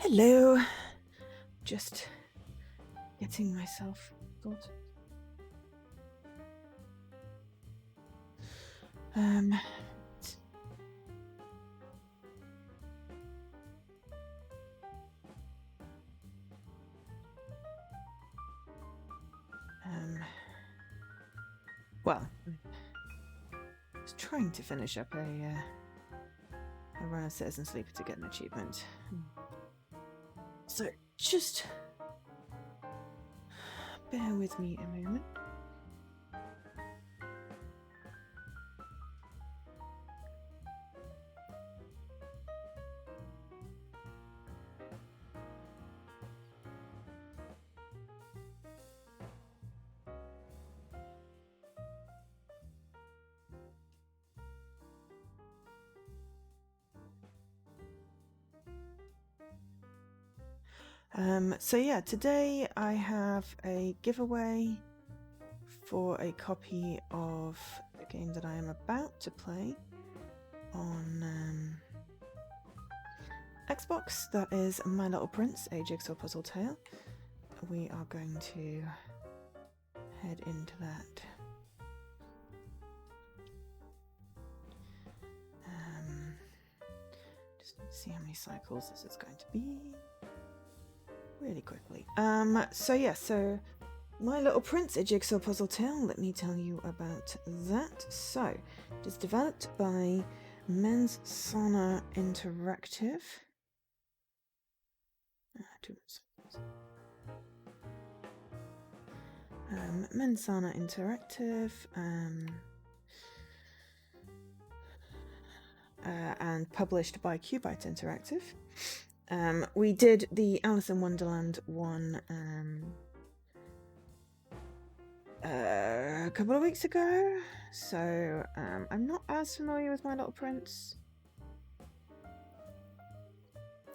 Hello. Just getting myself sorted. Well, I was trying to finish up a run of Citizen Sleeper to get an achievement. So just bear with me a moment. So yeah, today I have a giveaway for a copy of the game that I am about to play on Xbox. That is My Little Prince, a jigsaw puzzle tale. We are going to head into that. Just see how many cycles this is going to be. Really quickly. So My Little Prince, a jigsaw puzzle tale. Let me tell you about that. So, it is developed by Mensana Interactive. Mensana Interactive. And published by Cubite Interactive. We did the Alice in Wonderland one a couple of weeks ago, so I'm not as familiar with My Little Prince,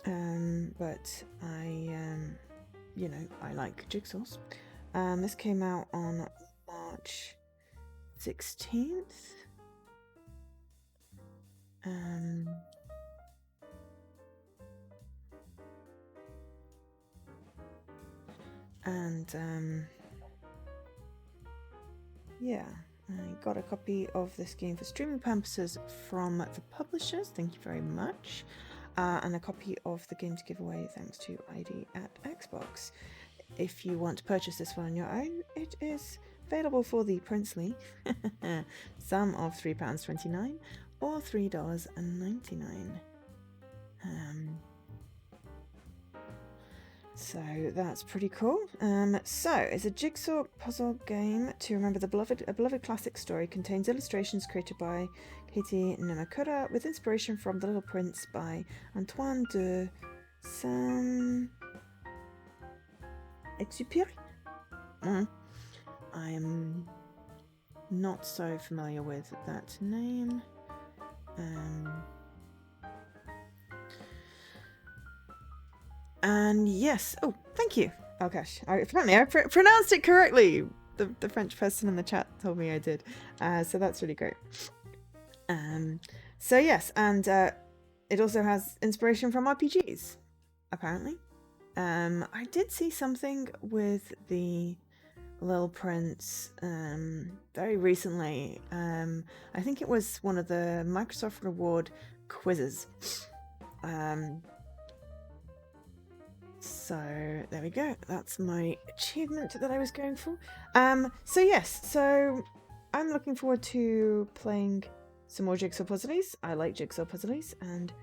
but I like jigsaws. This came out on March 16th. Yeah, I got a copy of this game for streaming purposes from the publishers. Thank you very much. And a copy of the game to give away thanks to ID at Xbox. If you want to purchase this one on your own, it is available for the princely sum of £3.29 or $3.99. So that's pretty cool. So it's a jigsaw puzzle game to remember a beloved classic story. Contains illustrations created by Katie Namakura with inspiration from The Little Prince by Antoine de Saint-Exupéry. I am not so familiar with that name. And yes, oh, thank you. Oh gosh, apparently I pronounced it correctly. The French person in the chat told me I did, so that's really great. So yes, and it also has inspiration from RPGs, apparently. I did see something with the Little Prince very recently. I think it was one of the Microsoft Reward quizzes. So there we go. That's my achievement that I was going for. So yes, so I'm looking forward to playing some more jigsaw puzzles. I like jigsaw puzzles, and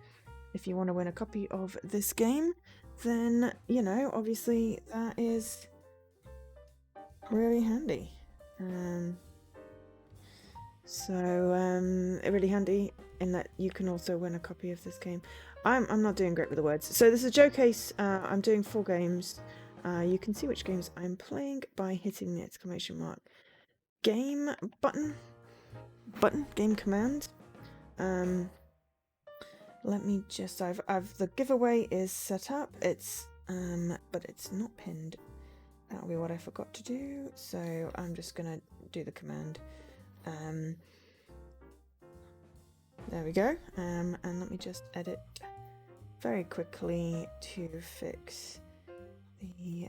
if you want to win a copy of this game, then obviously that is really handy. Really handy in that you can also win a copy of this game. I'm not doing great with the words. So this is a showcase. I'm doing 4 games. You can see which games I'm playing by hitting the exclamation mark game game command. Let me just the giveaway is set up. It's but it's not pinned. That'll be what I forgot to do. So I'm just gonna do the command. There we go. And let me just edit very quickly to fix the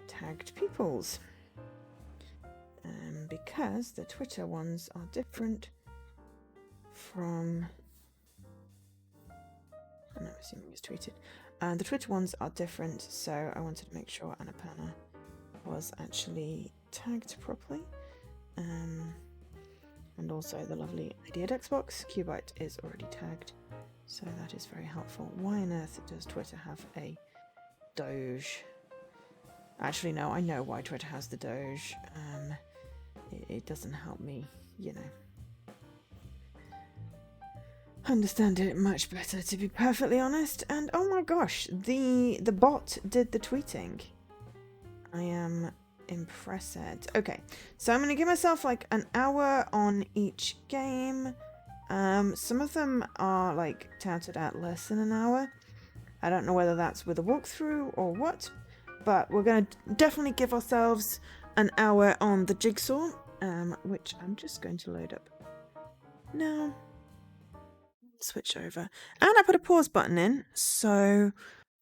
tagged peoples. Because the Twitter ones are different from... I'm not assuming it's tweeted. The Twitter ones are different, so I wanted to make sure Annapurna was actually tagged properly. And also the lovely ID at Xbox, Qbyte is already tagged, so that is very helpful. Why on earth does Twitter have a Doge? Actually, no, I know why Twitter has the Doge. It doesn't help me, you know, understand it much better, to be perfectly honest. And oh my gosh, the bot did the tweeting. I am impressed. Okay, so I'm gonna give myself like an hour on each game. Some of them are like touted at less than an hour. I don't know whether that's with a walkthrough or what, but we're gonna definitely give ourselves an hour on the jigsaw, which I'm just going to load up now. Switch over, and I put a pause button in, so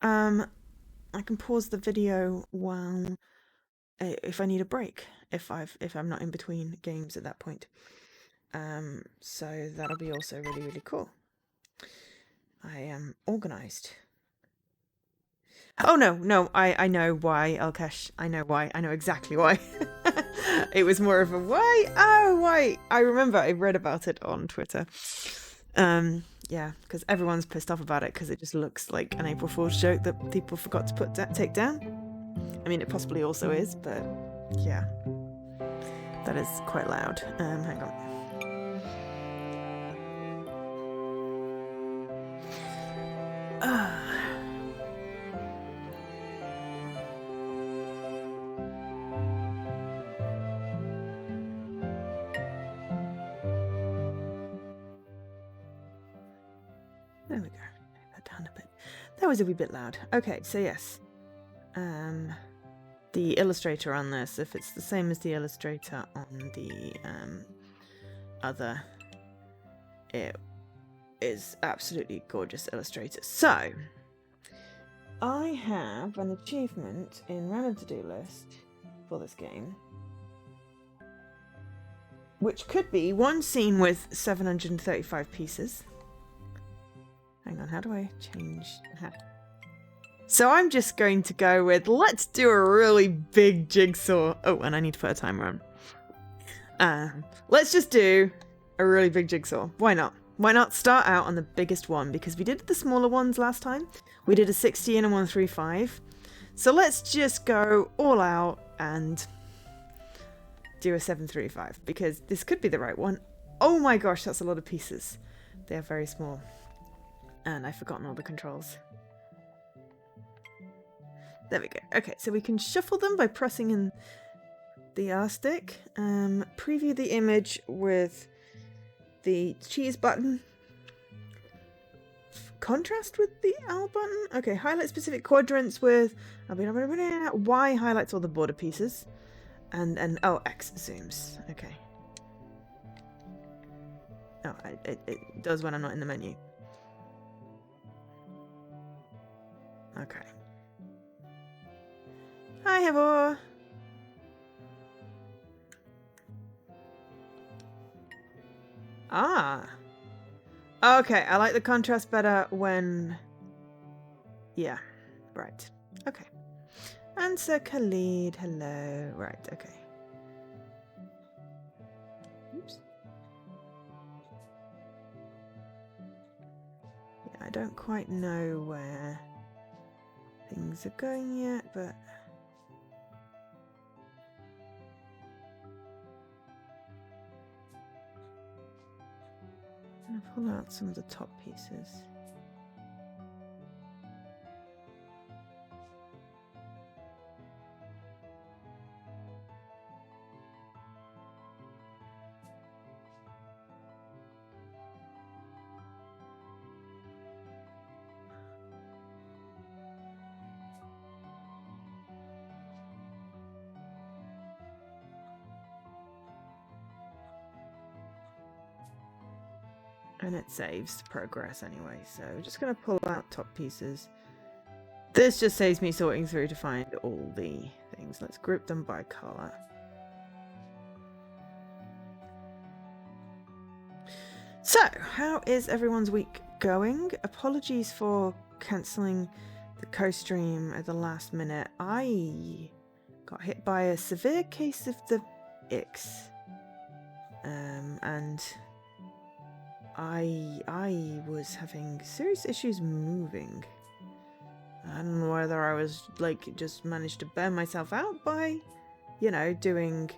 I can pause the video while if I need a break, if I'm not in between games at that point. So that'll be also really cool. I am organized. Oh no, I know why, Alkesh. I know why. I know exactly why. It was more of a why? Oh, why? I remember I read about it on Twitter. Yeah, because everyone's pissed off about it because it just looks like an April Fool's joke that people forgot to take down. I mean, it possibly also is, but yeah, that is quite loud. Hang on. There we go. Take that down a bit. That was a wee bit loud. Okay, so yes. The illustrator on this, if it's the same as the illustrator on the other, it is absolutely gorgeous illustrator. So, I have an achievement in random to-do list for this game, which could be one scene with 735 pieces. Hang on, how do I change? So I'm just going to go with, let's do a really big jigsaw. Oh, and I need to put a timer on. Let's just do a really big jigsaw. Why not? Why not start out on the biggest one? Because we did the smaller ones last time. We did a 60 and a 135. So let's just go all out and do a 735. Because this could be the right one. Oh my gosh, that's a lot of pieces. They are very small. And I've forgotten all the controls. There we go. Okay, so we can shuffle them by pressing in the R stick. Preview the image with the cheese button. Contrast with the L button. Okay, highlight specific quadrants with Y highlights all the border pieces. And oh, X zooms. Okay. Oh, it does when I'm not in the menu. Okay. Hi, Havor. Ah. Okay, I like the contrast better when... Yeah, right. Okay. Answer Khalid, hello. Right, okay. Oops. Yeah, I don't quite know where things are going yet, but... I'm going to pull out some of the top pieces. And it saves progress anyway, so we're just going to pull out top pieces. This just saves me sorting through to find all the things. Let's group them by color. So, how is everyone's week going? Apologies for cancelling the co-stream at the last minute. I got hit by a severe case of the icks. And I was having serious issues moving. I don't know whether I was like just managed to burn myself out by, you know, doing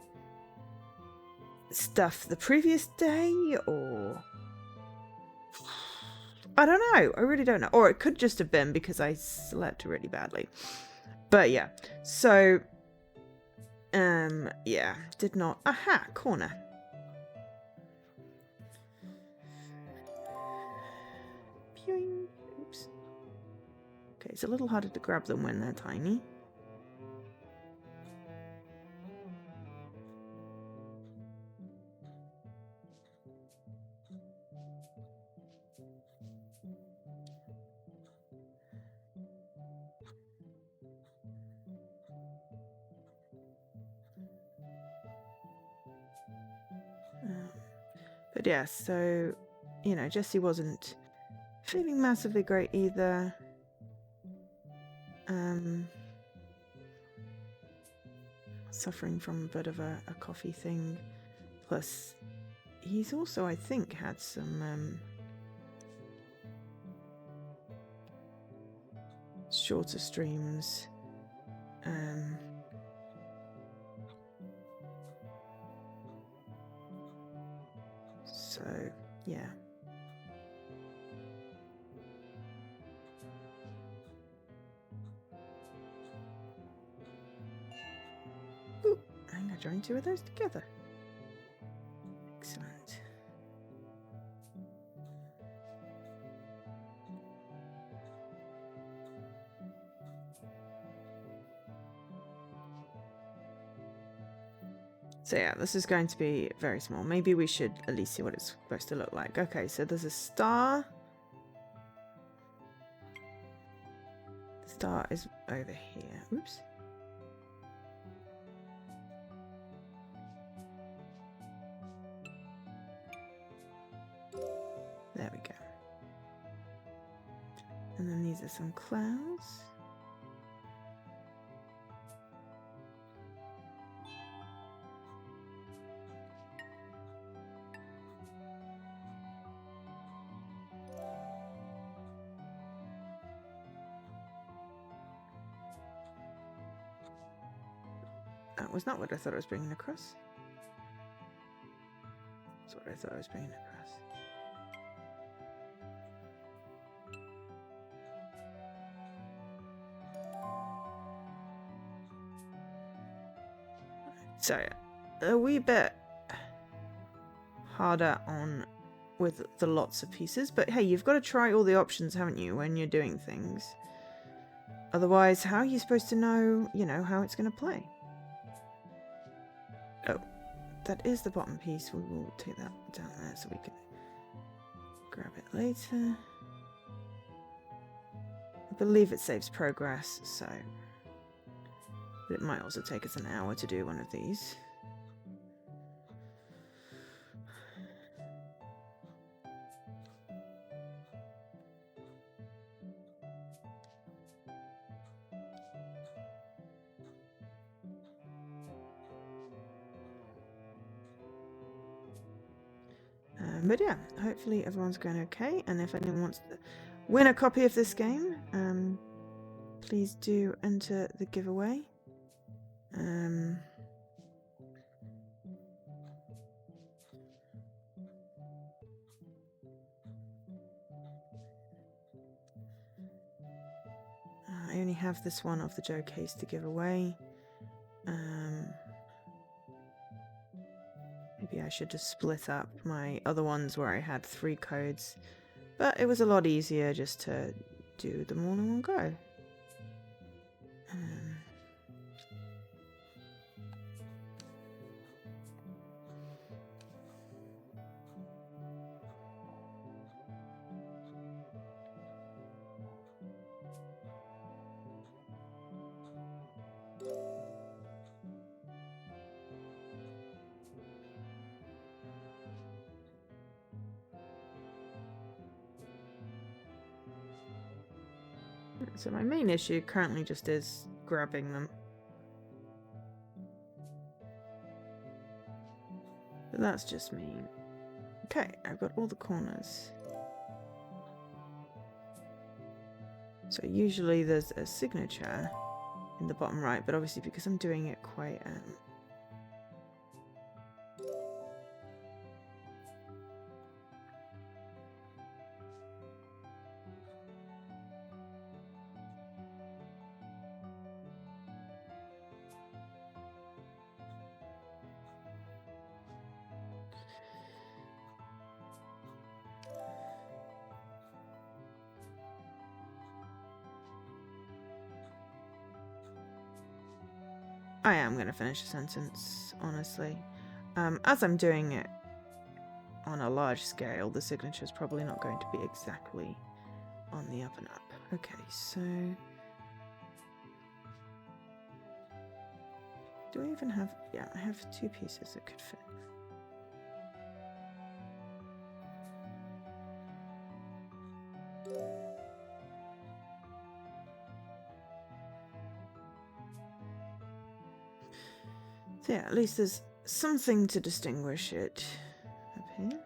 stuff the previous day, or I don't know. I really don't know. Or it could just have been because I slept really badly. But yeah. So yeah, did not. Aha, corner. Oops. Okay, it's a little harder to grab them when they're tiny. But yeah, so, you know, Jessie wasn't feeling massively great either. Suffering from a bit of a coffee thing. Plus, he's also, I think, had some shorter streams. So, yeah. Ooh, I'm going to join two of those together. Excellent. So yeah, this is going to be very small. Maybe we should at least see what it's supposed to look like. Okay, so there's a star. The star is over here. Oops. There we go. And then these are some clouds. That was not what I thought I was bringing across. That's what I thought I was bringing across. So, a wee bit harder on with the lots of pieces, but hey, you've got to try all the options, haven't you, when you're doing things? Otherwise, how are you supposed to know, you know, how it's going to play? Oh, that is the bottom piece. We will take that down there so we can grab it later. I believe it saves progress, so... But it might also take us an hour to do one of these. But yeah, hopefully everyone's going okay, and if anyone wants to win a copy of this game, please do enter the giveaway. I only have this one of the Joe case to give away. Maybe I should just split up my other ones where I had 3 codes, but it was a lot easier just to do them all in one go. So my main issue currently just is grabbing them. But that's just me. Okay, I've got all the corners. So usually there's a signature in the bottom right, but obviously because I'm doing it quite I am going to finish a sentence, honestly. As I'm doing it on a large scale, the signature is probably not going to be exactly on the up and up. Okay, so... do I even have... yeah, I have 2 pieces that could fit. So yeah, at least there's something to distinguish it up here.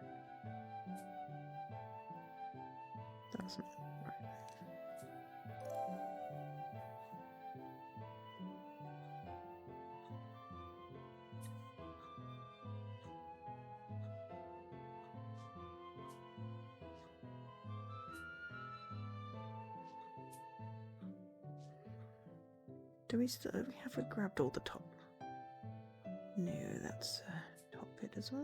That's not right. Do we still... have we grabbed all the top? No, that's top bit as well.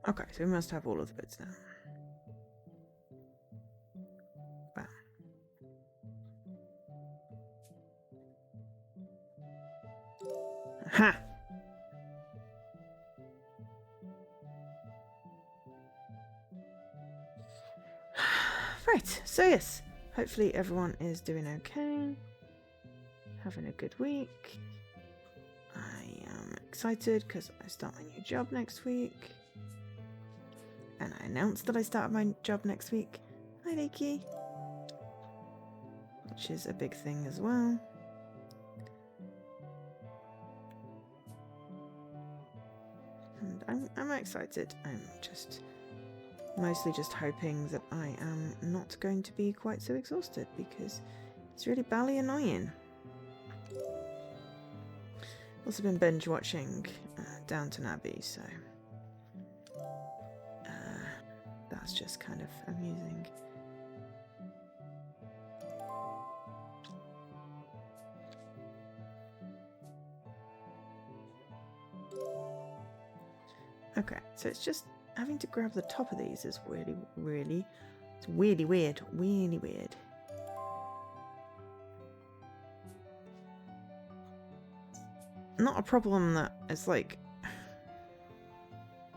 Okay, so we must have all of the bits now. Bam. Aha! Right, so yes, hopefully everyone is doing okay, having a good week. I am excited because I start my new job next week. And I announced that I started my job next week. Hi, Leaky. Which is a big thing as well. And I'm excited. I'm just mostly just hoping that I am not going to be quite so exhausted because it's really bally annoying. Also been binge watching Downton Abbey, so that's just kind of amusing. Okay, so it's just having to grab the top of these is really, it's really weird, really weird. Not a problem that it's like,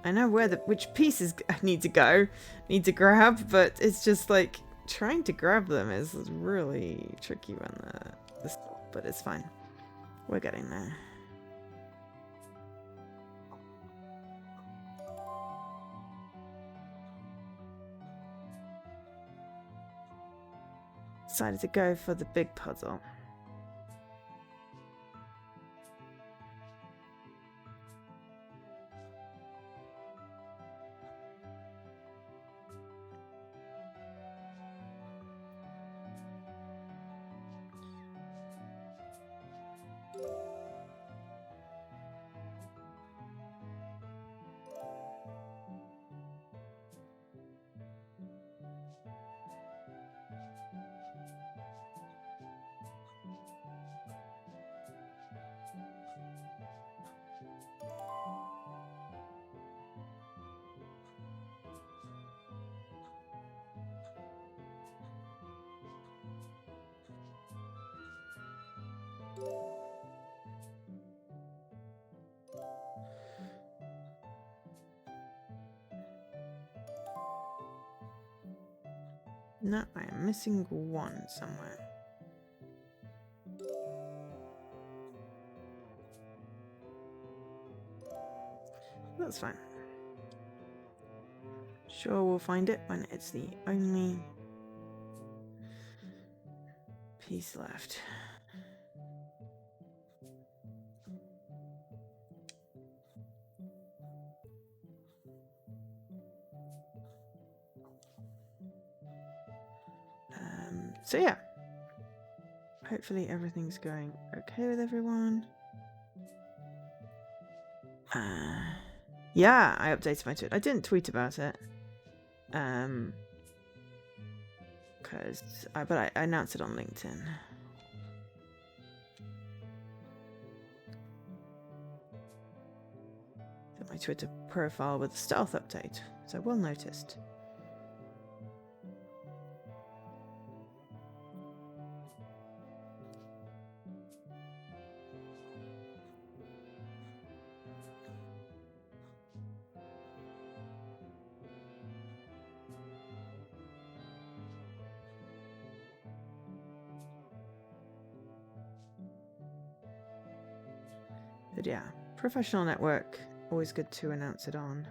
I know which pieces I need to grab, but it's just like trying to grab them is really tricky when this, but it's fine. We're getting there. Decided to go for the big puzzle. No, I am missing one somewhere. That's fine. Sure, we'll find it when it's the only piece left. So yeah, hopefully everything's going okay with everyone. Yeah, I updated my tweet. I didn't tweet about it. But I announced it on LinkedIn. My Twitter profile with a stealth update, so well noticed. But yeah, professional network, always good to announce it on.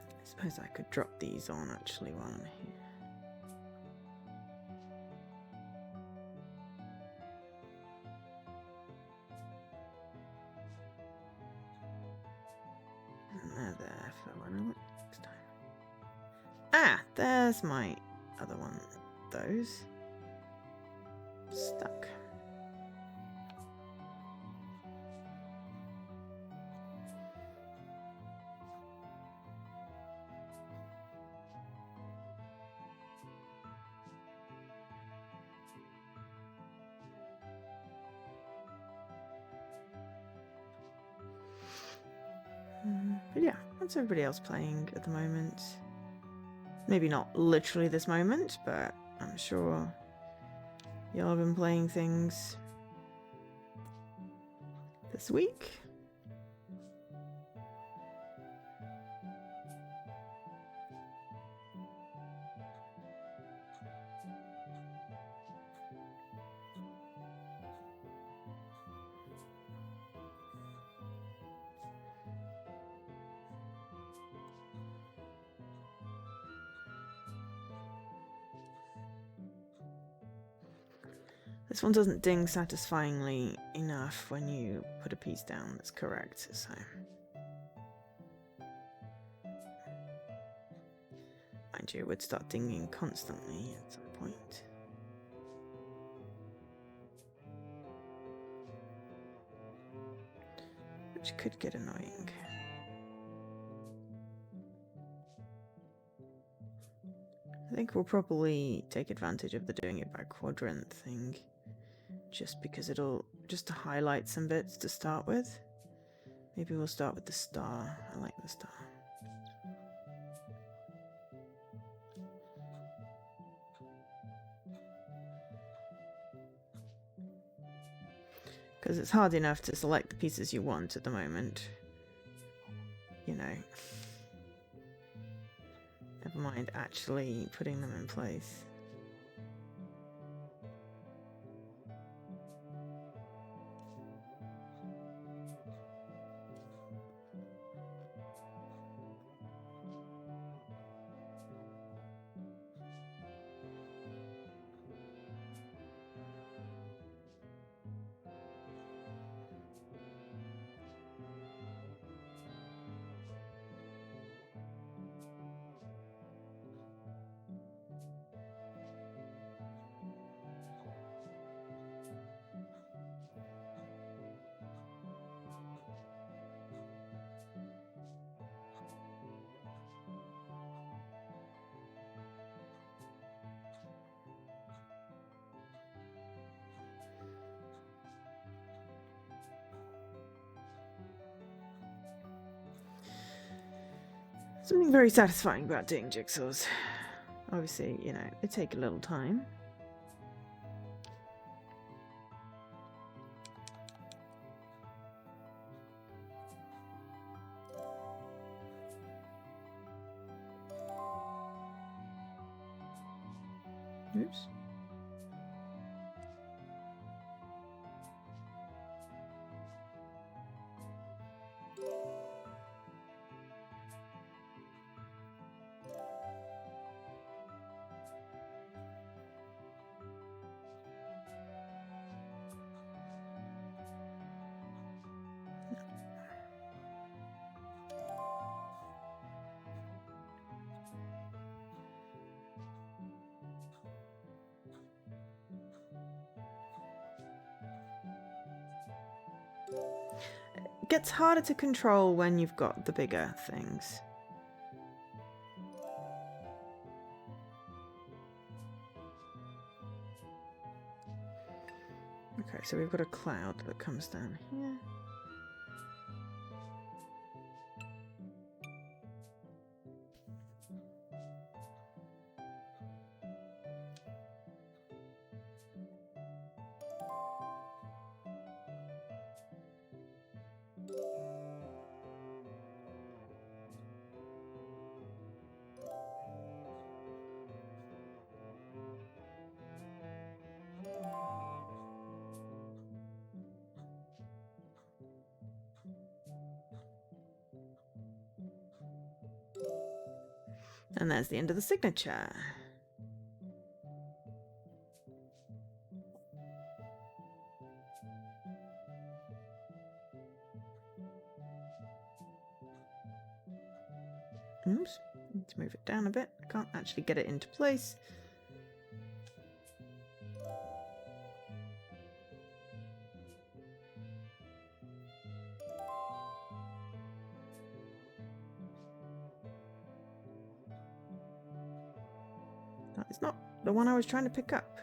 I suppose I could drop these on actually while I'm here. And they're there for when I want next time. Ah, there's my other one. Those. Stuck. But yeah, what's everybody else playing at the moment? Maybe not literally this moment, but I'm sure y'all have been playing things this week. This one doesn't ding satisfyingly enough when you put a piece down that's correct, so... Mind you, it would start dinging constantly at some point. Which could get annoying. I think we'll probably take advantage of the doing it by quadrant thing. Just because just to highlight some bits to start with. Maybe we'll start with the star. I like the star. Because it's hard enough to select the pieces you want at the moment. You know. Never mind actually putting them in place. Something very satisfying about doing jigsaws. Obviously, you know, they take a little time. Oops. It gets harder to control when you've got the bigger things. Okay, so we've got a cloud that comes down here. And there's the end of the signature. Oops, let's move it down a bit. I can't actually get it into place. That is not the one I was trying to pick up.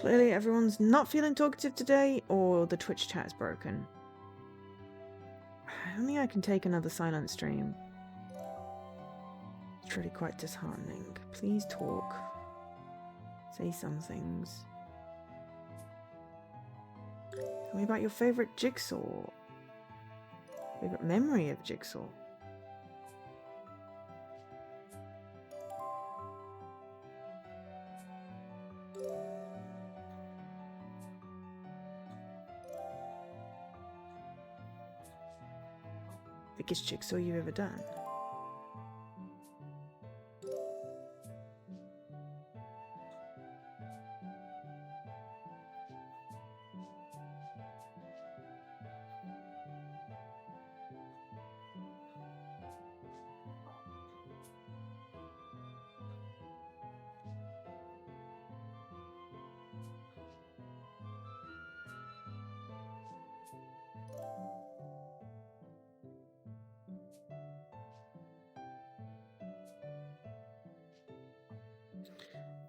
Clearly everyone's not feeling talkative today, or the Twitch chat is broken. I don't think I can take another silent stream. It's really quite disheartening. Please talk. Say some things. Tell me about your favourite jigsaw. Favourite memory of jigsaw. Biggest jigsaw you've ever done.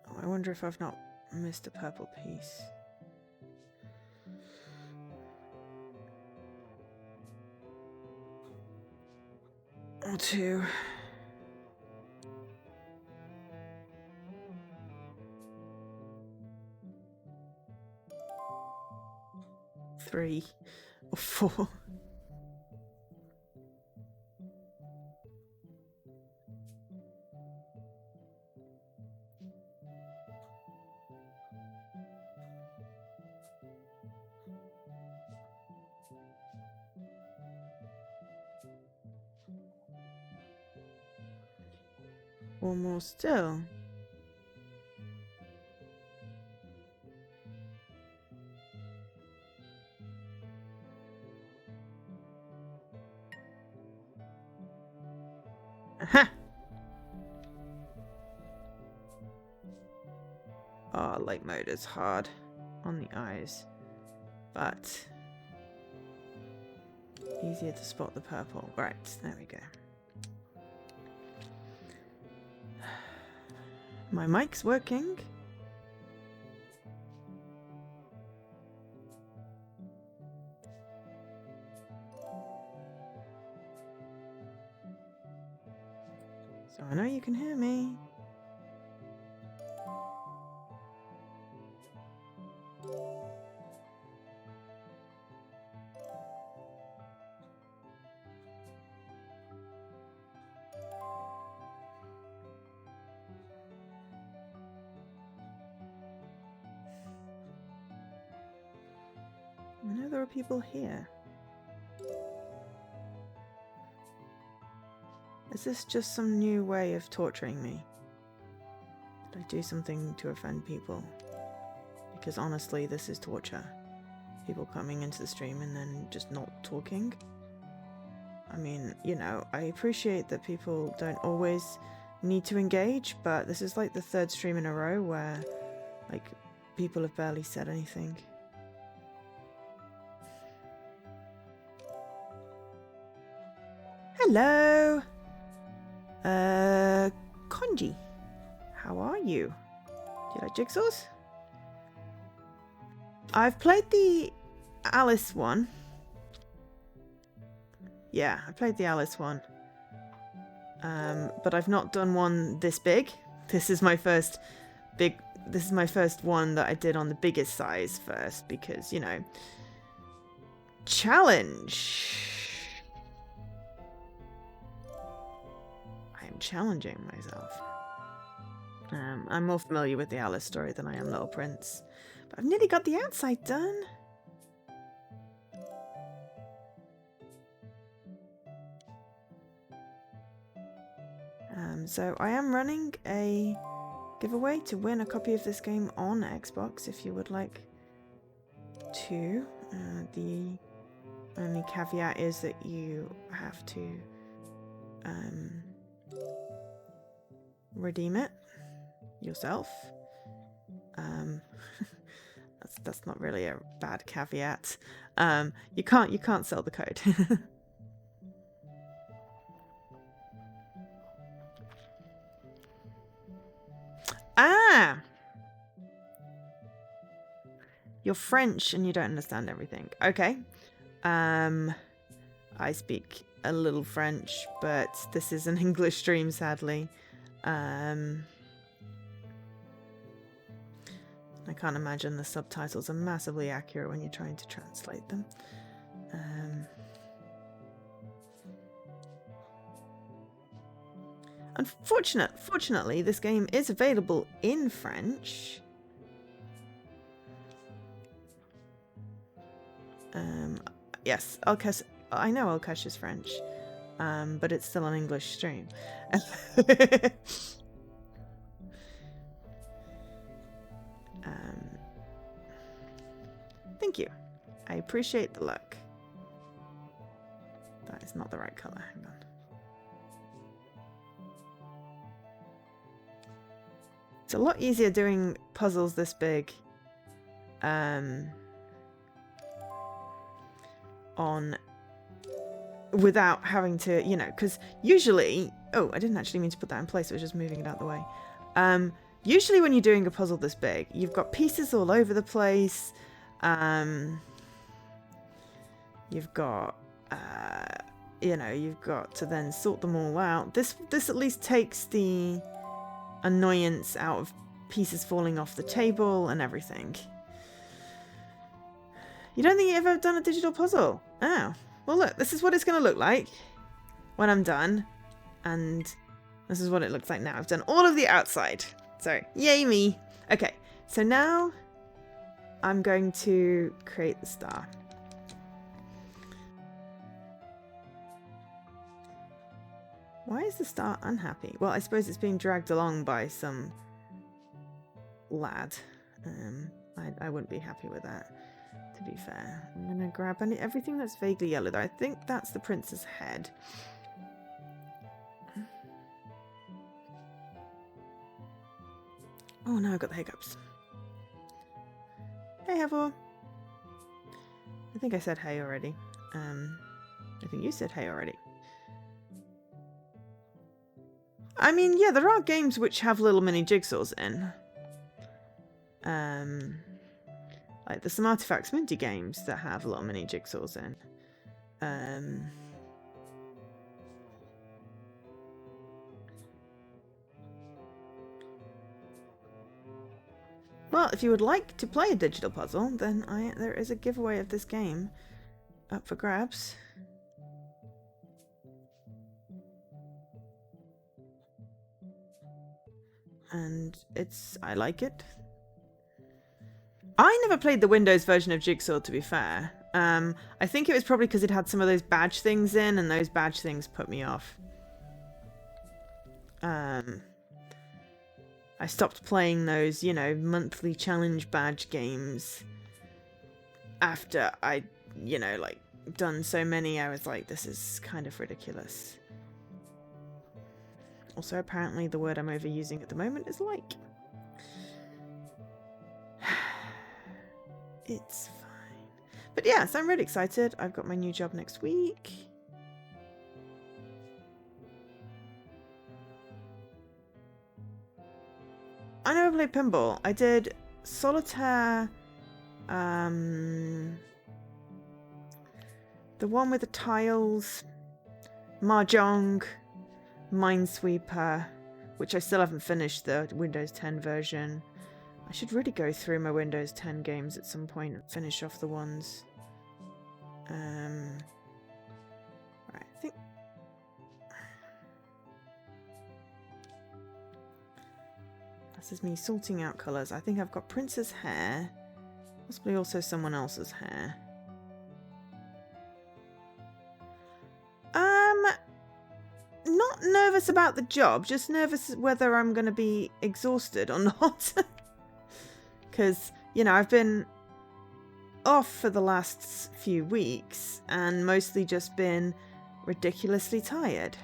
Oh, I wonder if I've not missed a purple piece. Or two. Three. Or four. Or more still. Aha! Oh, light mode is hard on the eyes, but easier to spot the purple. Right, there we go. My mic's working. So I know you can hear me. I know there are people here. Is this just some new way of torturing me? Did I do something to offend people? Because honestly, this is torture. People coming into the stream and then just not talking. I mean, you know, I appreciate that people don't always need to engage, but this is like the third stream in a row where, like, people have barely said anything. Hello! Konji. How are you? Do you like jigsaws? I've played the Alice one. Yeah, I played the Alice one. But I've not done one this big. This is my first one that I did on the biggest size first because, you know, challenge. I am challenging myself. I'm more familiar with the Alice story than I am Little Prince. But I've nearly got the outside done. So I am running a giveaway to win a copy of this game on Xbox if you would like to. The only caveat is that you have to redeem it yourself. That's not really a bad caveat. You can't sell the code. Ah! You're French and you don't understand everything. Okay. I speak a little French, but this is an English stream, sadly. I can't imagine the subtitles are massively accurate when you're trying to translate them. Fortunately, this game is available in French. Yes, I know Alkesh is French, but it's still an English stream. Thank you. I appreciate the look. That is not the right color. Hang on. It's a lot easier doing puzzles this big without having to, you know, because usually, oh, I didn't actually mean to put that in place, I was just moving it out of the way. Usually when you're doing a puzzle this big, you've got pieces all over the place. You've got, you know, you've got to then sort them all out. This at least takes the annoyance out of pieces falling off the table and everything. You don't think you've ever done a digital puzzle? Oh, well look, this is what it's going to look like when I'm done. And this is what it looks like now. I've done all of the outside. So, yay me. Okay, so now I'm going to create the star. Why is the star unhappy? Well, I suppose it's being dragged along by some lad. I wouldn't be happy with that, to be fair. I'm going to grab everything that's vaguely yellow, though. I think that's the prince's head. Oh, no, I've got the hiccups. Hey, Havor. I think I said hey already. I think you said hey already. I mean, yeah, there are games which have little mini jigsaws in. Like there's some Artifacts Minty games that have little mini jigsaws in. Well, if you would like to play a digital puzzle, then there is a giveaway of this game up for grabs. And I like it. I never played the Windows version of Jigsaw, to be fair. I think it was probably because it had some of those badge things in, and those badge things put me off. I stopped playing those, you know, monthly challenge badge games after I, you know, like, done so many. I was like, this is kind of ridiculous. Also, apparently the word I'm overusing at the moment is like. It's fine. But yeah, so I'm really excited. I've got my new job next week. I never played pinball. I did solitaire. The one with the tiles. Mahjong. Minesweeper. Which I still haven't finished, the Windows 10 version. I should really go through my Windows 10 games at some point and finish off the ones. Right, I think. This is me sorting out colours. I think I've got Prince's hair. Possibly also someone else's hair. Not nervous about the job, just nervous whether I'm going to be exhausted or not. Because, you know, I've been off for the last few weeks and mostly just been ridiculously tired.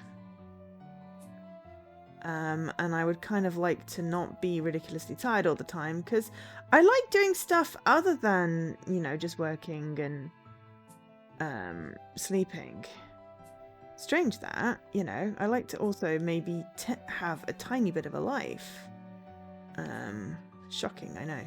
And I would kind of like to not be ridiculously tired all the time because I like doing stuff other than, you know, just working and sleeping. Strange that, you know, I like to also maybe have a tiny bit of a life. Shocking, I know.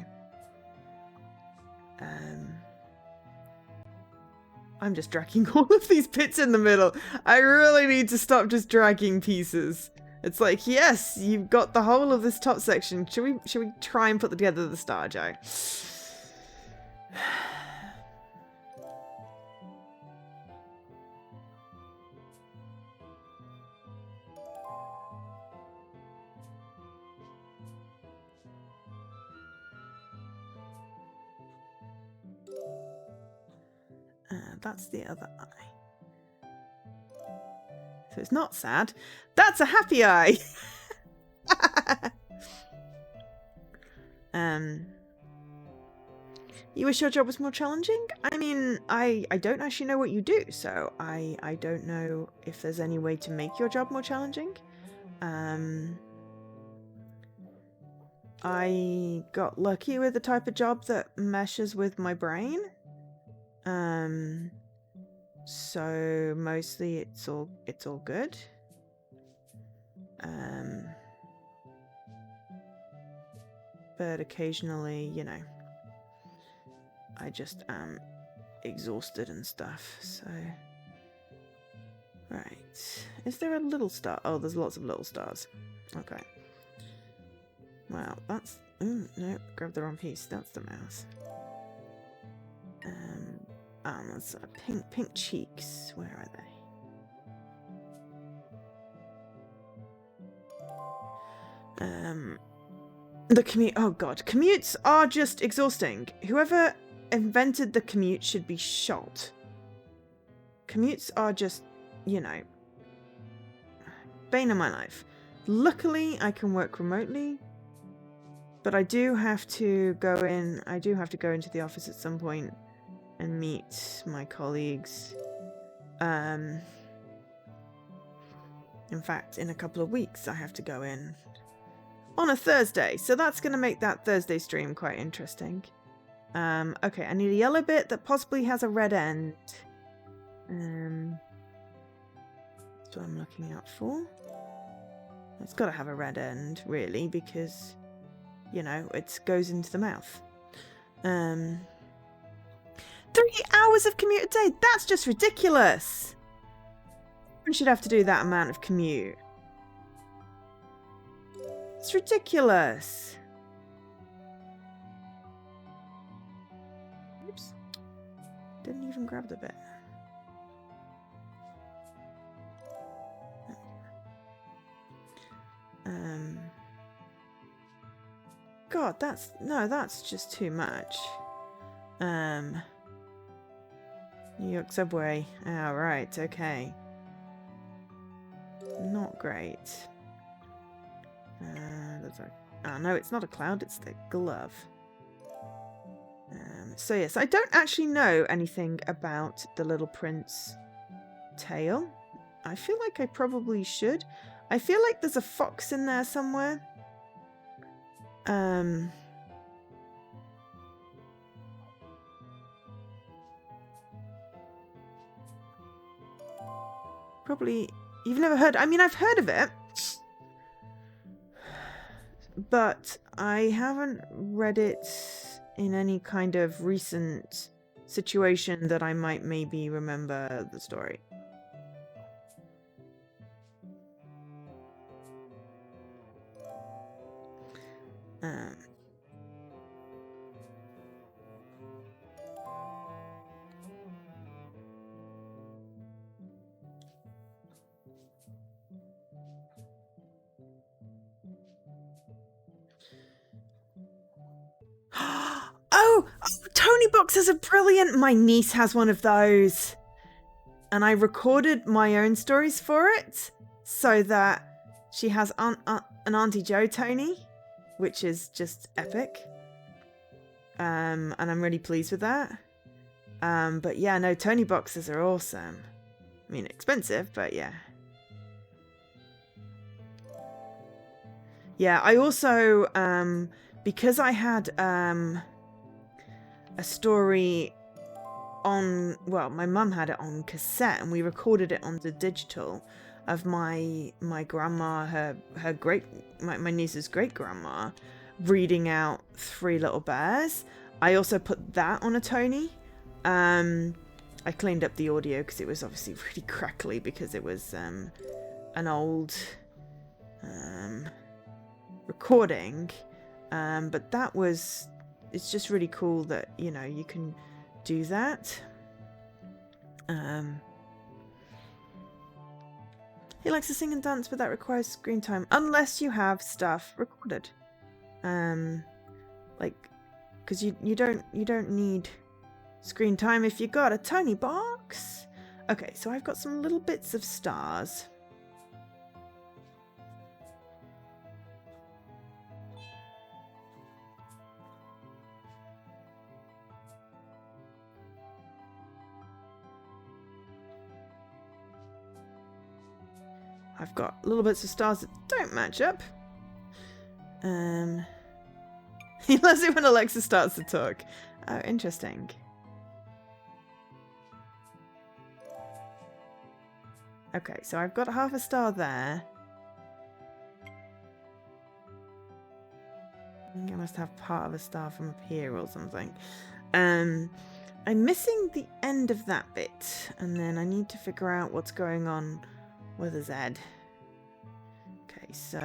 I'm just dragging all of these bits in the middle. I really need to stop just dragging pieces. It's like, yes, you've got the whole of this top section. Should we try and put together the star, Joe? That's the other eye. So it's not sad. That's a happy eye! You wish your job was more challenging? I mean, I don't actually know what you do, so I don't know if there's any way to make your job more challenging. I got lucky with the type of job that meshes with my brain. So mostly it's all good. But occasionally, you know, I just am exhausted and stuff, so. Right. Is there a little star? Oh, there's lots of little stars. Okay. Well, that's. Ooh, no, grabbed the wrong piece. That's the mouse. There's pink cheeks. Where are they? The commute. Oh god, commutes are just exhausting. Whoever invented the commute should be shot. Commutes are just, you know. bane of my life. Luckily, I can work remotely, but I do have to go in. I do have to go into the office at some point and meet my colleagues. In fact, in a couple of weeks, I have to go in on a Thursday, so that's going to make that Thursday stream quite interesting. Okay, I need a yellow bit that possibly has a red end. That's what I'm looking out for. It's got to have a red end, really, because, you know, it goes into the mouth. 3 hours of commute a day? That's just ridiculous! We should have to do that amount of commute. It's ridiculous. Oops. Didn't even grab the bit. God, that's just too much. New York subway. Oh, right, okay. Not great. Oh no, it's not a cloud, it's the glove. So yes, I don't actually know anything about the Little Prince tale. I feel like I probably should. I feel like there's a fox in there somewhere. Probably, you've never heard, I mean, I've heard of it, but I haven't read it in any kind of recent situation that I might maybe remember the story. Oh, Tony boxes are brilliant. My niece has one of those. And I recorded my own stories for it so that she has an Auntie Joe Tony, which is just epic. And I'm really pleased with that. But yeah, no, Tony boxes are awesome. I mean, expensive, but yeah. Yeah, I also, because I had a story on, well, my mum had it on cassette and we recorded it on the digital of my grandma, my niece's great grandma reading out Three Little Bears. I also put that on a Tony. I cleaned up the audio because it was obviously really crackly because it was an old recording, but that was, it's just really cool that, you know, you can do that. He likes to sing and dance, but that requires screen time unless you have stuff recorded, like, because you don't need screen time if you got a Tony box. Okay, so I've got some little bits of stars. I've got little bits of stars that don't match up. He loves it when Alexa starts to talk. Oh, interesting. Okay, so I've got half a star there. I think I must have part of a star from up here or something. I'm missing the end of that bit, and then I need to figure out what's going on with a Z. Okay, so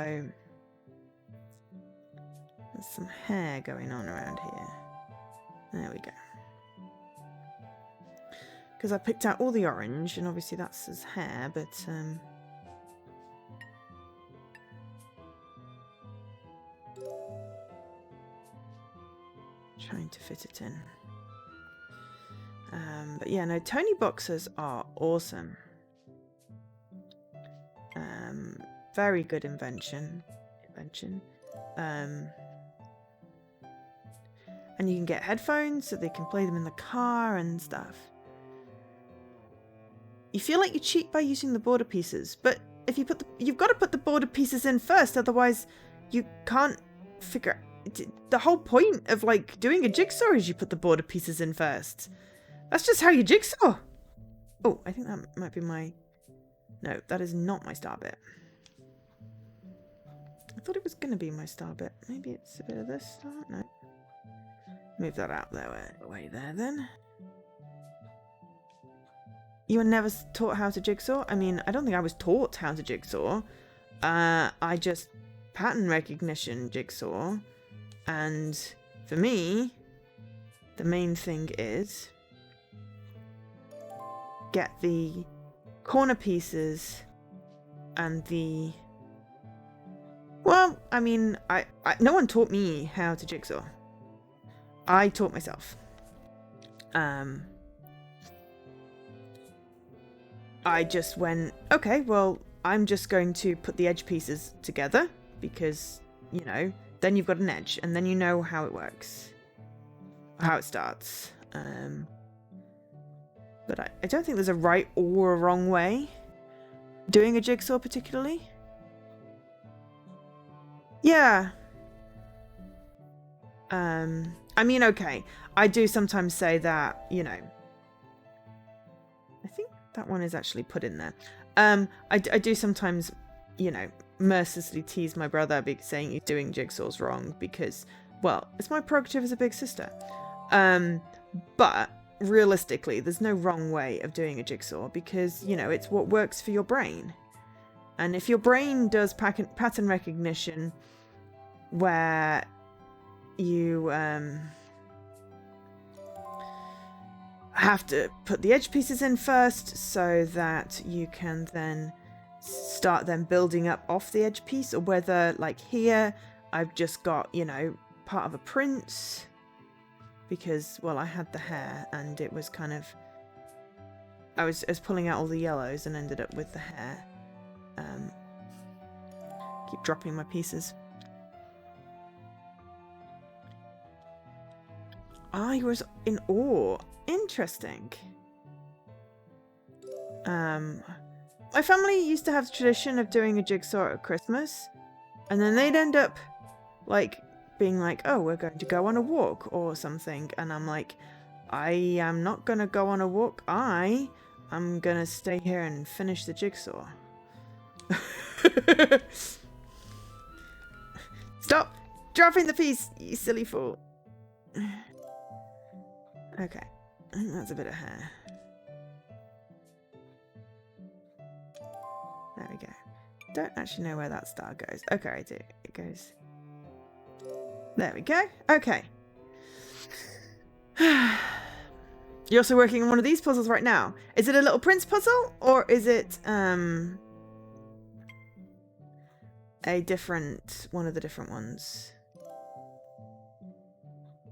there's some hair going on around here. There we go. Because I picked out all the orange, and obviously that's his hair, but trying to fit it in. But yeah, no, Tony boxes are awesome. Very good invention. And you can get headphones so they can play them in the car and stuff. You feel like you cheat by using the border pieces, but if you you've got to put the border pieces in first, otherwise you can't figure. The whole point of like doing a jigsaw is you put the border pieces in first. That's just how you jigsaw. Oh, I think that might be my. No, that is not my star bit. I thought it was gonna be my star bit. Maybe it's a bit of this star. No. Move that out there, way there then. You were never taught how to jigsaw? I mean, I don't think I was taught how to jigsaw. I just pattern recognition jigsaw. And for me, the main thing is get the corner pieces and the... Well, I mean, no one taught me how to jigsaw. I taught myself. I just went, okay, well, I'm just going to put the edge pieces together because, you know, then you've got an edge and then you know how it works, how it starts. But I don't think there's a right or a wrong way doing a jigsaw particularly. Yeah. I mean, okay, I do sometimes say that, you know, I think that one is actually put in there. I do sometimes, you know, mercilessly tease my brother saying he's doing jigsaws wrong because, well, it's my prerogative as a big sister. But realistically, there's no wrong way of doing a jigsaw because, you know, it's what works for your brain. And if your brain does pattern recognition where you have to put the edge pieces in first so that you can then start them building up off the edge piece, or whether like here I've just got, you know, part of a print because, well, I had the hair and it was kind of, I was pulling out all the yellows and ended up with the hair. Keep dropping my pieces. I was in awe. Interesting. My family used to have the tradition of doing a jigsaw at Christmas, and then they'd end up like being like, oh, we're going to go on a walk or something, and I'm like, I am not gonna go on a walk. I'm gonna stay here and finish the jigsaw. Stop dropping the piece, you silly fool. Okay, I think that's a bit of hair. There we go. Don't actually know where that star goes. Okay, I do. It goes... There we go. Okay. You're also working on one of these puzzles right now. Is it a Little Prince puzzle? Or is it a different... one of the different ones?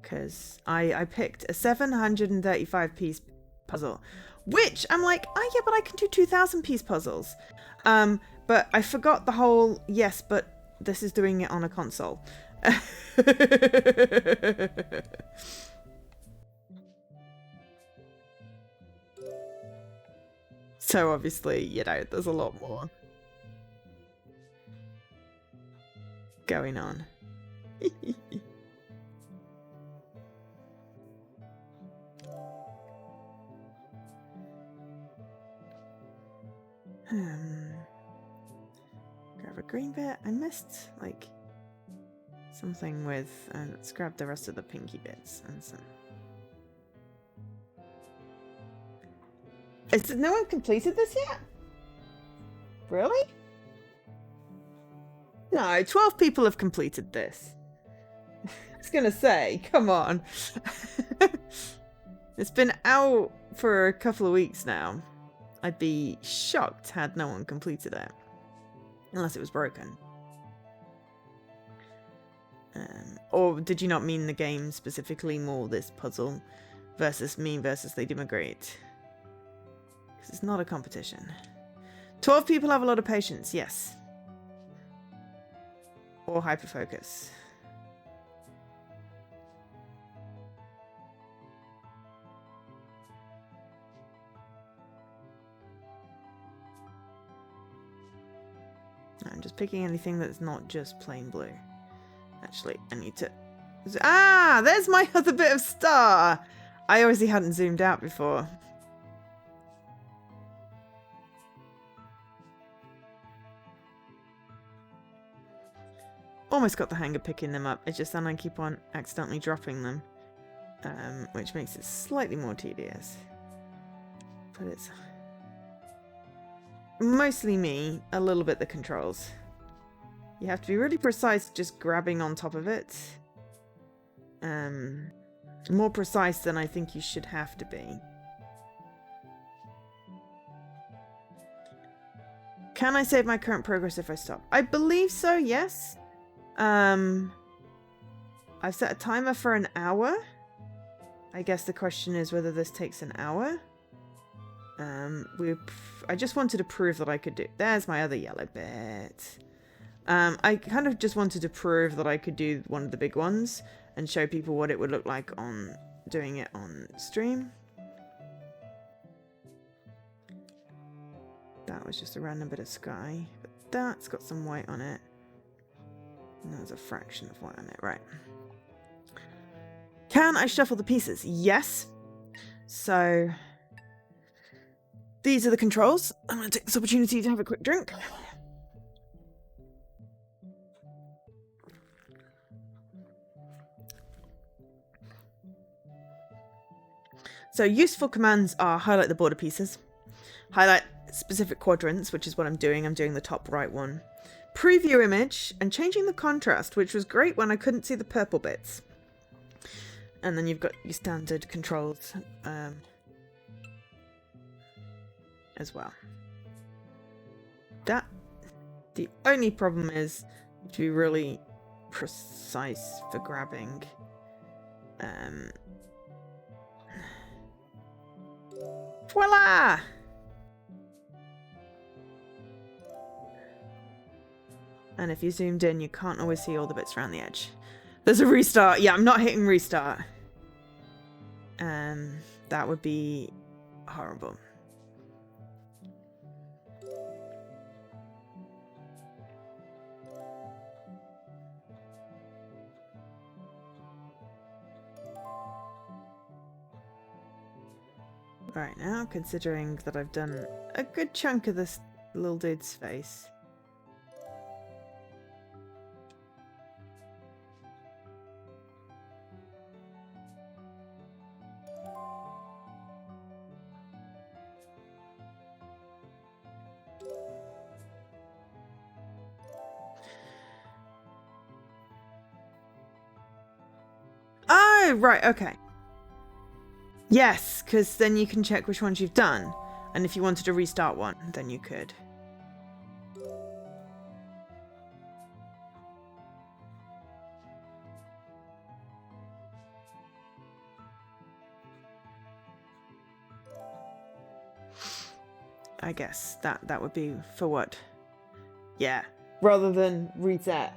Because I picked a 735 piece puzzle, which I'm like, oh yeah, but I can do 2,000 piece puzzles. But I forgot the whole, yes, but this is doing it on a console. So obviously, you know, there's a lot more going on. Grab a green bit. I missed like something with. Let's grab the rest of the pinky bits and some. Is no one completed this yet? Really? No, 12 people have completed this. I was gonna say, come on. It's been out for a couple of weeks now. I'd be shocked had no one completed it. Unless it was broken. Or did you not mean the game specifically, more this puzzle versus me versus Lady Marguerite? Because it's not a competition. 12 people have a lot of patience, yes. or hyperfocus. I'm just picking anything that's not just plain blue. Actually, I need to... Ah, there's my other bit of star. I obviously hadn't zoomed out before. Almost got the hang of picking them up. It's just then I keep on accidentally dropping them, which makes it slightly more tedious. But it's mostly me, a little bit the controls. You have to be really precise just grabbing on top of it. More precise than I think you should have to be. Can I save my current progress if I stop? I believe so, yes. I've set a timer for an hour. I guess the question is whether this takes an hour. I just wanted to prove that I could do... There's my other yellow bit. I kind of just wanted to prove that I could do one of the big ones and show people what it would look like on doing it on stream. That was just a random bit of sky, but that's got some white on it. And there's a fraction of white on it, right. Can I shuffle the pieces? Yes. So these are the controls. I'm going to take this opportunity to have a quick drink. So useful commands are highlight the border pieces, highlight specific quadrants, which is what I'm doing. I'm doing the top right one. Preview image and changing the contrast, which was great when I couldn't see the purple bits. And then you've got your standard controls as well. The only problem is to be really precise for grabbing. Voila! And if you zoomed in, you can't always see all the bits around the edge. There's a restart. Yeah, I'm not hitting restart. That would be horrible. Right now, considering that I've done a good chunk of this little dude's face. Oh, right, okay. Yes, because then you can check which ones you've done. And if you wanted to restart one, then you could. I guess that would be for what? Yeah, rather than reset.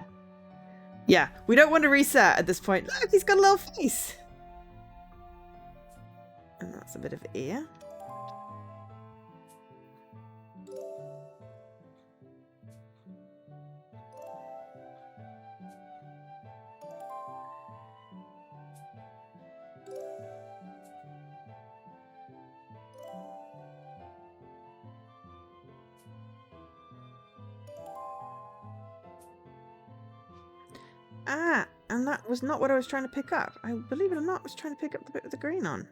Yeah, we don't want to reset at this point. Look, he's got a little face. And that's a bit of ear. Ah, and that was not what I was trying to pick up. I believe it or not, was trying to pick up the bit with the green on.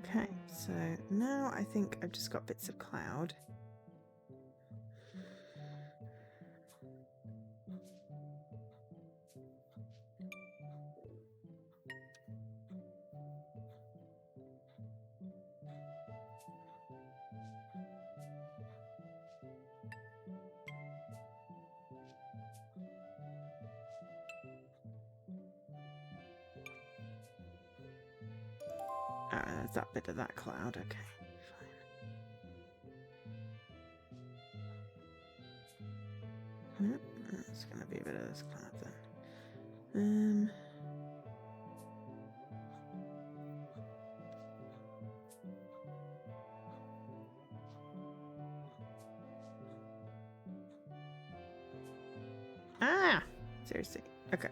Okay, so now I think I've just got bits of cloud. it's that bit of that cloud. Okay, fine. It's going to be a bit of this cloud then. Ah! Seriously. Okay.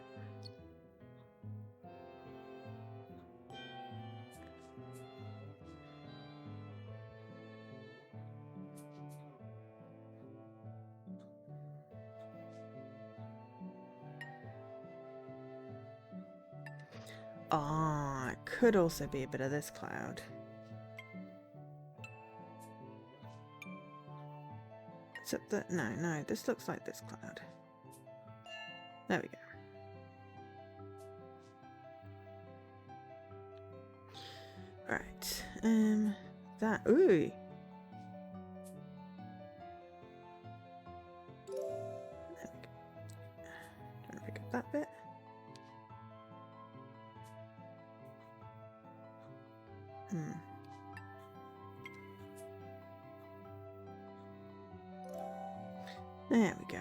Ah, it could also be a bit of this cloud. Except that, no, this looks like this cloud. There we go. Right, that, ooh. There we go. Trying to pick up that bit. There we go.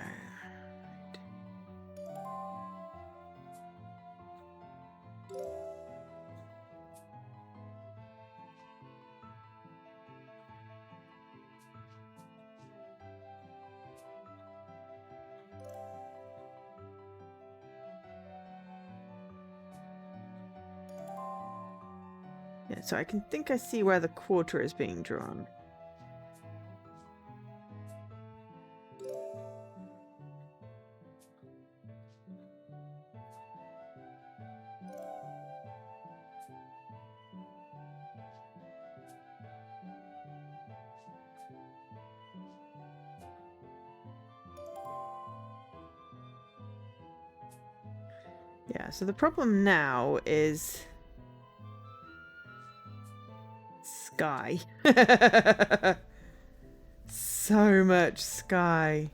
Yeah, so I can think I see where the quarter is being drawn. Yeah, so the problem now is sky. So much sky.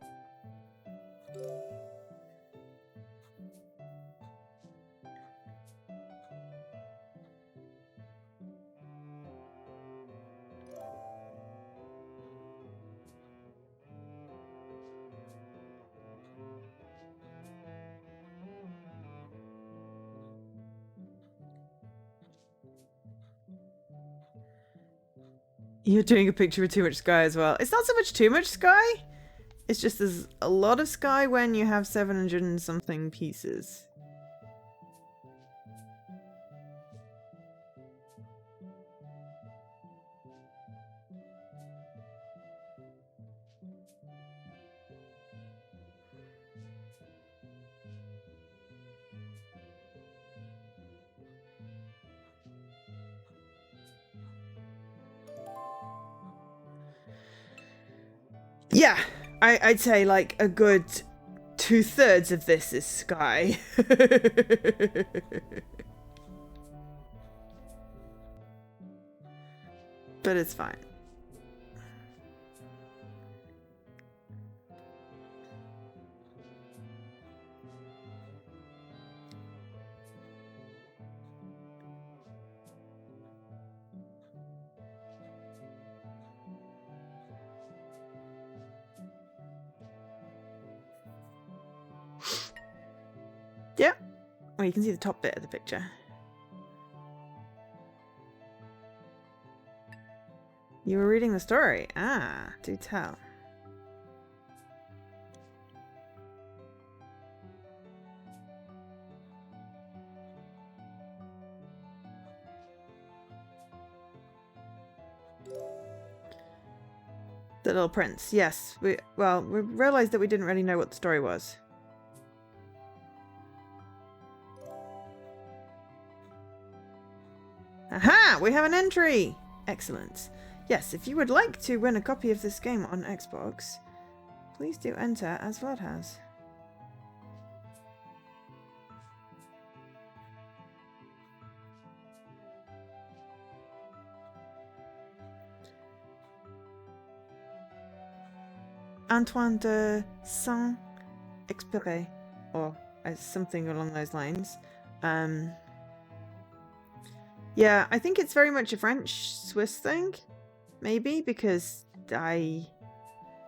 You're doing a picture of too much sky as well. It's not so much too much sky. It's just there's a lot of sky when you have 700 and something pieces. Yeah, I'd say like a good 2/3 of this is sky. But it's fine. Yeah. Well, you can see the top bit of the picture. You were reading the story. Ah, do tell. The Little Prince. Yes. We realized that we didn't really know what the story was. Aha! We have an entry! Excellent. Yes, if you would like to win a copy of this game on Xbox, please do enter as Vlad has. Antoine de Saint-Exupéry, or something along those lines. Yeah, I think it's very much a French-Swiss thing. Maybe, because I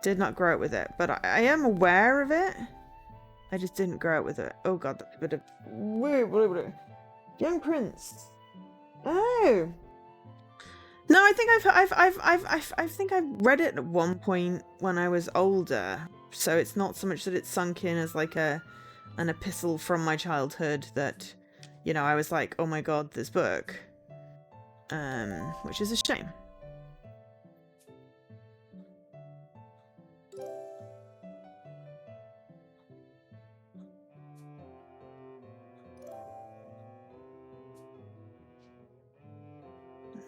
did not grow up with it. But I am aware of it. I just didn't grow up with it. Oh god, that's a bit of... Young Prince. Oh! No, I think I think I've read it at one point when I was older. So it's not so much that it's sunk in as like an epistle from my childhood that, you know, I was like, oh my god, this book. Which is a shame.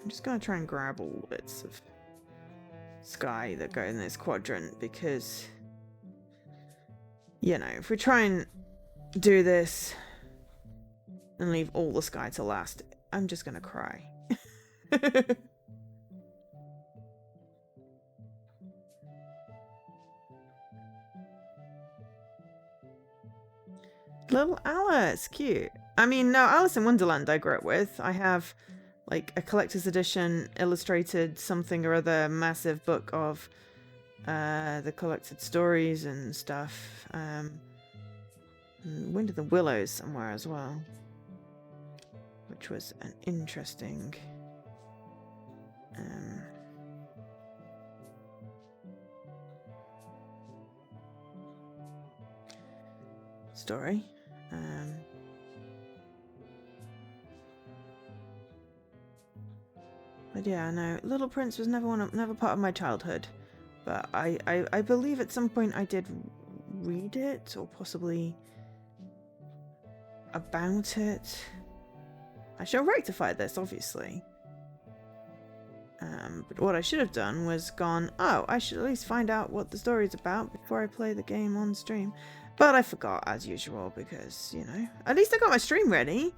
I'm just gonna try and grab all the bits of sky that go in this quadrant because, you know, if we try and do this and leave all the sky to last, I'm just gonna cry. Little Alice, cute. I mean, no, Alice in Wonderland I grew up with. I have like a collector's edition illustrated something or other massive book of the collected stories and stuff. Wind of the Willows somewhere as well, which was an interesting story. But yeah, no, Little Prince was never part of my childhood. But I believe at some point I did read it, or possibly about it. I shall rectify this, obviously. But what I should have done was gone, oh, I should at least find out what the story's about before I play the game on stream. But I forgot, as usual, because, you know, at least I got my stream ready.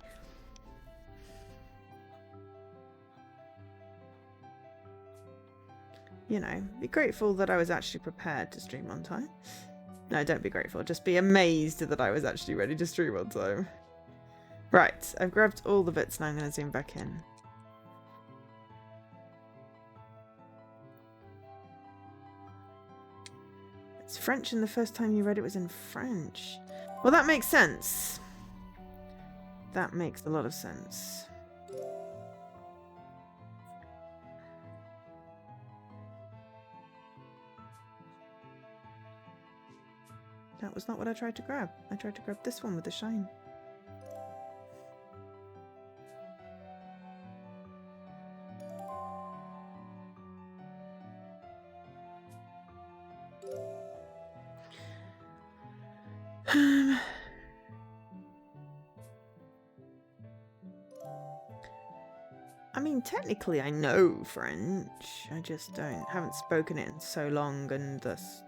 You know, be grateful that I was actually prepared to stream on time. No, don't be grateful. Just be amazed that I was actually ready to stream on time. Right, I've grabbed all the bits now. I'm going to zoom back in. It's French and the first time you read it was in French. Well, that makes sense. That makes a lot of sense. That was not what I tried to grab. I tried to grab this one with the shine. I mean, technically I know French. I just haven't spoken it in so long and thus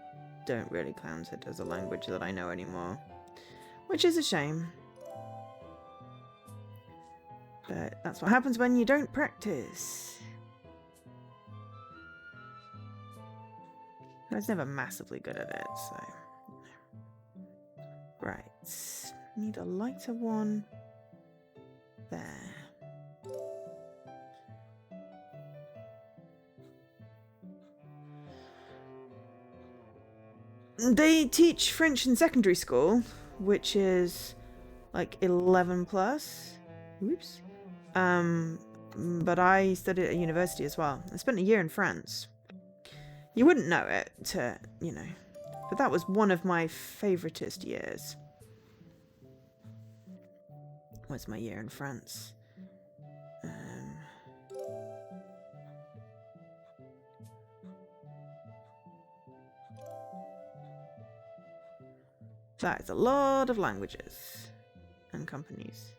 don't really count it as a language that I know anymore. Which is a shame. But that's what happens when you don't practice. I was never massively good at it, so... Right. Need a lighter one. There. They teach French in secondary school, which is like 11 plus. Oops. But I studied at university as well. I spent a year in France. You wouldn't know it, you know, but that was one of my favoritist years. Was my year in France. That is a lot of languages and companies.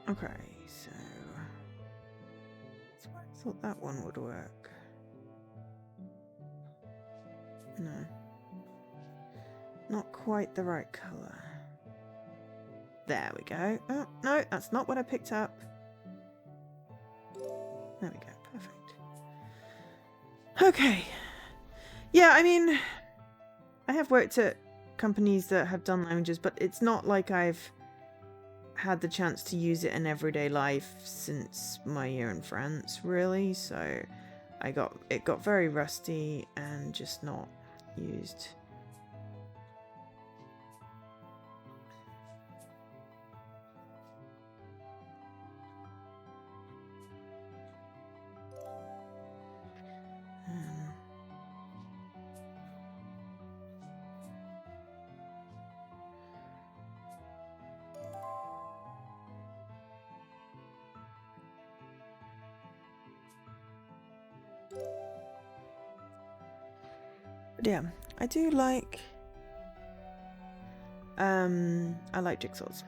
Okay, so Thought that one would work. No. Not quite the right colour. There we go. Oh, no, that's not what I picked up. There we go. Perfect. Okay. Yeah, I mean, I have worked at companies that have done languages, but it's not like I've had the chance to use it in everyday life since my year in France, really. So it got very rusty and just not used. But yeah, I do like I like jigsaws.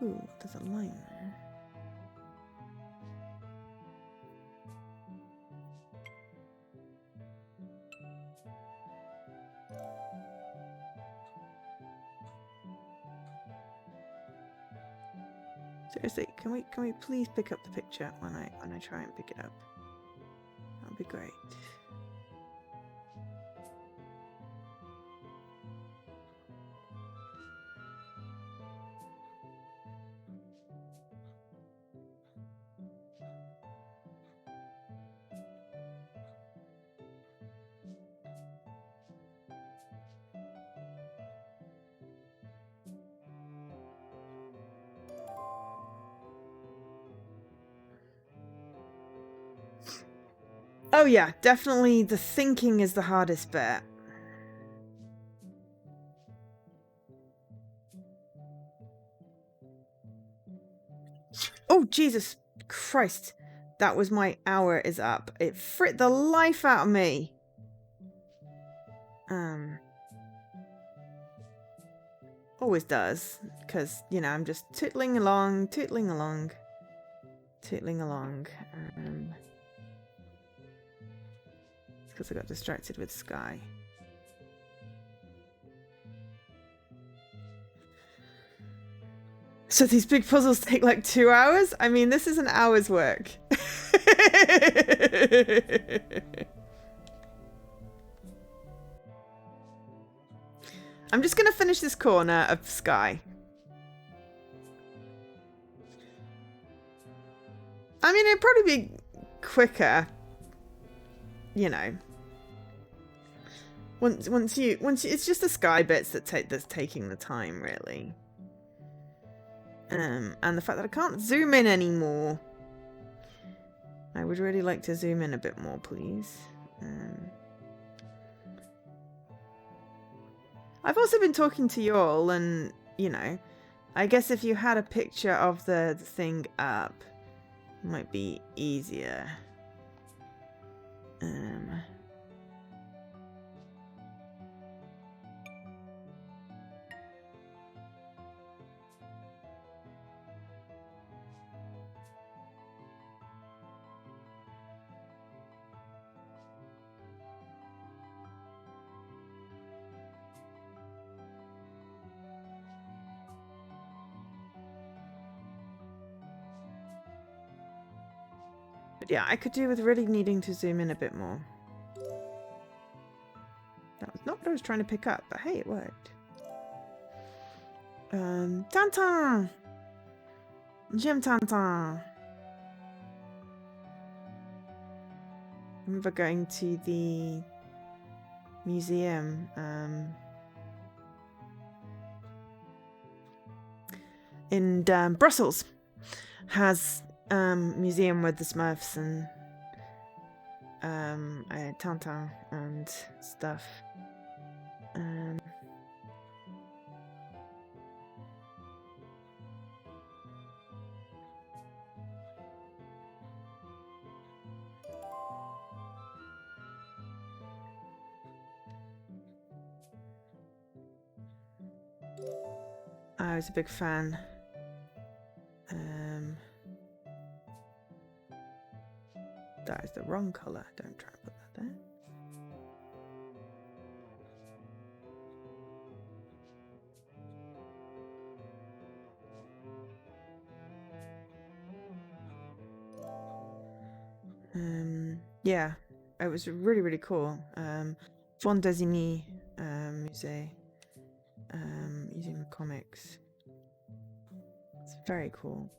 Ooh, there's a line there. Seriously, can we please pick up the picture when I try and pick it up? That would be great. Oh yeah, definitely the thinking is the hardest bit. Oh, Jesus Christ. That was my hour is up. It fricked the life out of me. Always does. Because, you know, I'm just tootling along. It's because I got distracted with Sky. So these big puzzles take like 2 hours? I mean, this is an hour's work. I'm just going to finish this corner of Sky. I mean, it'd probably be quicker, you know. Once it's just the Sky bits that's taking the time, really. And the fact that I can't zoom in anymore. I would really like to zoom in a bit more, please. I've also been talking to you all, and, you know, I guess if you had a picture of the thing up, it might be easier. But yeah, I could do with really needing to zoom in a bit more. That was not what I was trying to pick up, but hey, it worked. Tintin! J'aime Tintin! I remember going to the museum in Brussels. Has museum with the Smurfs and Tintin and stuff. I was a big fan. wrong colour. Don't try and put that there. Yeah, it was really, really cool. Fond d'Azimi Museum of Comics. It's very cool.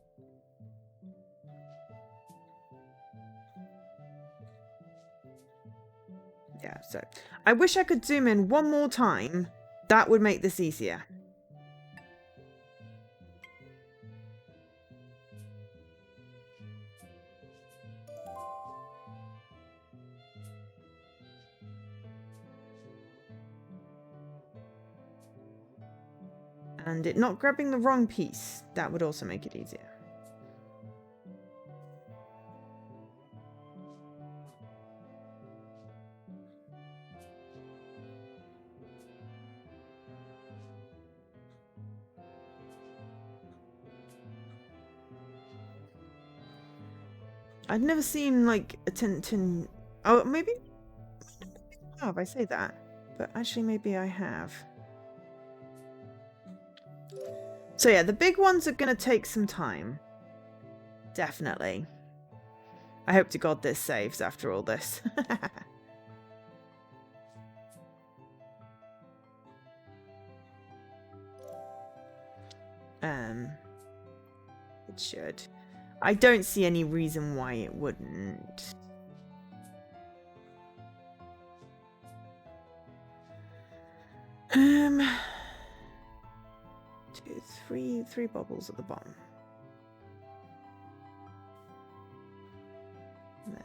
Yeah, so I wish I could zoom in one more time. That would make this easier. And it not grabbing the wrong piece, that would also make it easier. I'd never seen like a Tintin. Oh, maybe I have. I say that, but actually, maybe I have. So yeah, the big ones are gonna take some time. Definitely. I hope to God this saves after all this. It should. I don't see any reason why it wouldn't. Three bubbles at the bottom. There.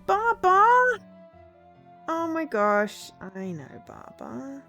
Baba! Oh my gosh, I know, Baba.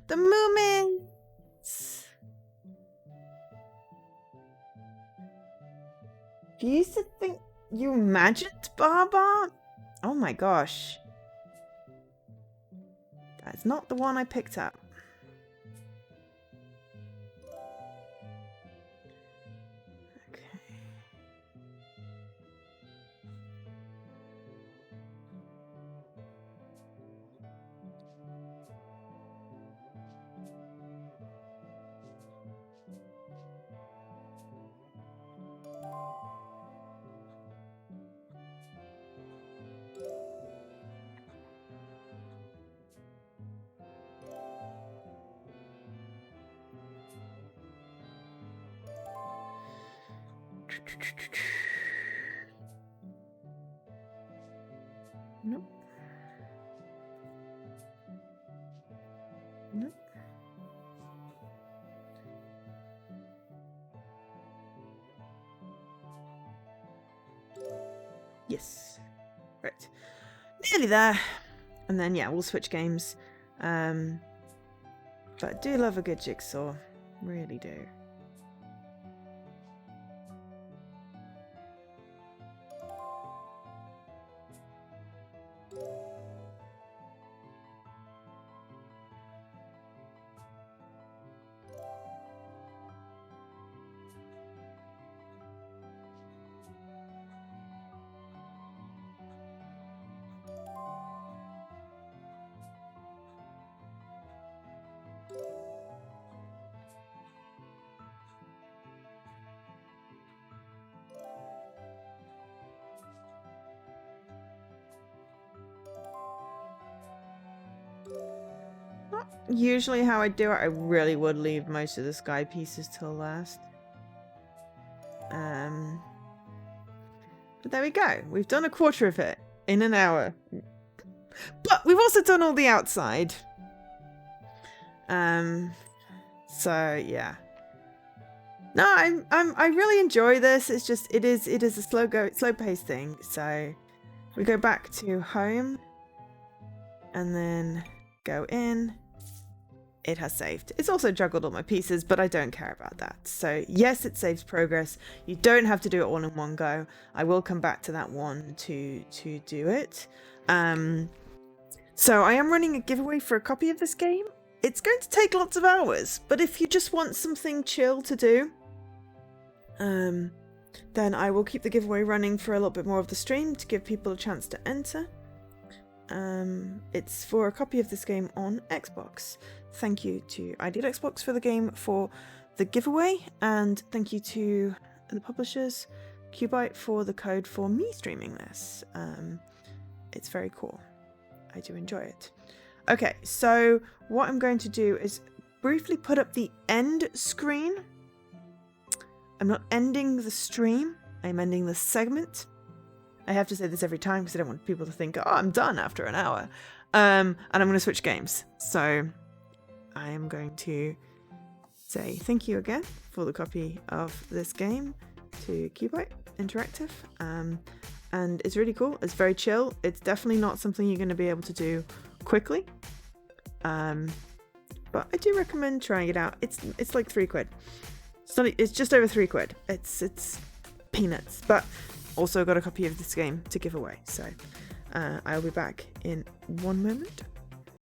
The Moomins! You used to think you imagined Baba? Oh my gosh. That's not the one I picked up. Nope. Nope. Yes. Right. Nearly there. And then, yeah, we'll switch games. But I do love a good jigsaw. Really do. not usually how I do it. I really would leave most of the sky pieces till last. But there we go. We've done a quarter of it in an hour. But we've also done all the outside. So yeah. No, I really enjoy this. It's just it is a slow paced thing. So we go back to home and then go in. It has saved. It's also juggled all my pieces, but I don't care about that. So yes, it saves progress. You don't have to do it all in one go. I will come back to that one to do it. So I am running a giveaway for a copy of this game. It's going to take lots of hours, but if you just want something chill to do, then I will keep the giveaway running for a little bit more of the stream to give people a chance to enter. It's for a copy of this game on Xbox. Thank you to Ideal Xbox for the game for the giveaway, and thank you to the publishers, Qbyte, for the code for me streaming this. It's very cool. I do enjoy it. Okay, so what I'm going to do is briefly put up the end screen. I'm not ending the stream, I'm ending the segment. I have to say this every time because I don't want people to think, oh, I'm done after an hour. And I'm going to switch games. So I am going to say thank you again for the copy of this game to Qbyte Interactive. And it's really cool. It's very chill. It's definitely not something you're going to be able to do quickly. But I do recommend trying it out. It's like £3. It's just over £3. It's peanuts. But also got a copy of this game to give away. So I'll be back in one moment.